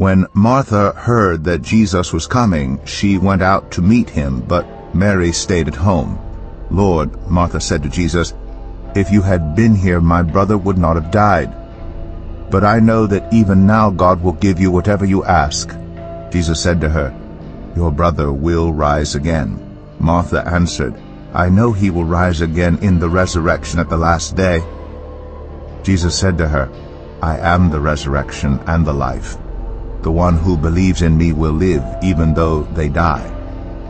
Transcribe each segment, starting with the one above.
When Martha heard that Jesus was coming, she went out to meet him, but Mary stayed at home. "Lord," Martha said to Jesus, "if you had been here, my brother would not have died. But I know that even now God will give you whatever you ask." Jesus said to her, "Your brother will rise again." Martha answered, "I know he will rise again in the resurrection at the last day." Jesus said to her, "I am the resurrection and the life. The one who believes in me will live even though they die,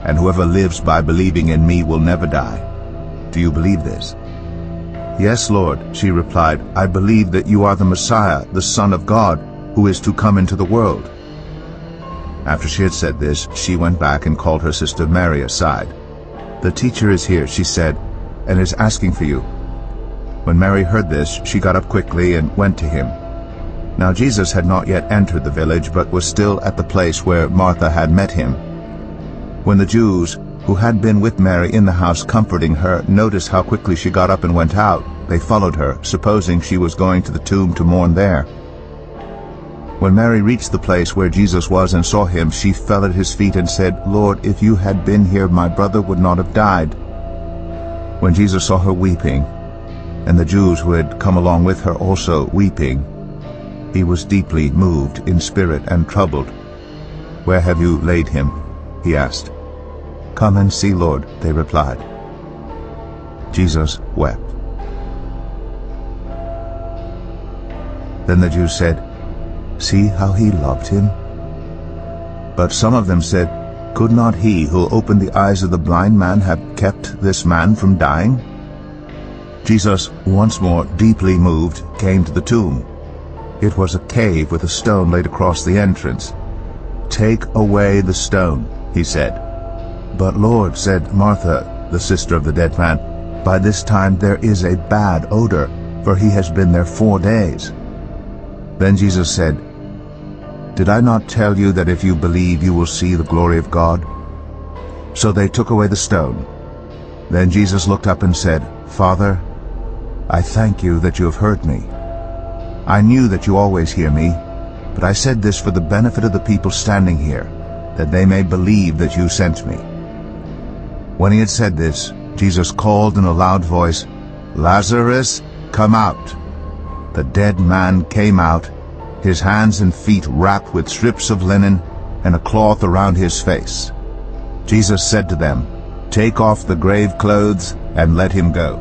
and whoever lives by believing in me will never die. Do you believe this?" "Yes, Lord," she replied, "I believe that you are the Messiah, the Son of God, who is to come into the world." After she had said this, she went back and called her sister Mary aside. "The teacher is here," she said, "and is asking for you." When Mary heard this, she got up quickly and went to him. Now Jesus had not yet entered the village, but was still at the place where Martha had met him. When the Jews who had been with Mary in the house comforting her noticed how quickly she got up and went out, they followed her, supposing she was going to the tomb to mourn there. When Mary reached the place where Jesus was and saw him, she fell at his feet and said, "Lord, if you had been here, my brother would not have died." When Jesus saw her weeping, and the Jews who had come along with her also weeping, he was deeply moved in spirit and troubled. "Where have you laid him?" he asked. "Come and see, Lord," they replied. Jesus wept. Then the Jews said, "See how he loved him?" But some of them said, "Could not he who opened the eyes of the blind man have kept this man from dying?" Jesus, once more deeply moved, came to the tomb. It was a cave with a stone laid across the entrance. "Take away the stone," he said. "But Lord," said Martha, the sister of the dead man, "by this time there is a bad odor, for he has been there 4 days." Then Jesus said, "Did I not tell you that if you believe you will see the glory of God?" So they took away the stone. Then Jesus looked up and said, "Father, I thank you that you have heard me. I knew that you always hear me, but I said this for the benefit of the people standing here, that they may believe that you sent me." When he had said this, Jesus called in a loud voice, "Lazarus, come out." The dead man came out, his hands and feet wrapped with strips of linen and a cloth around his face. Jesus said to them, "Take off the grave clothes and let him go."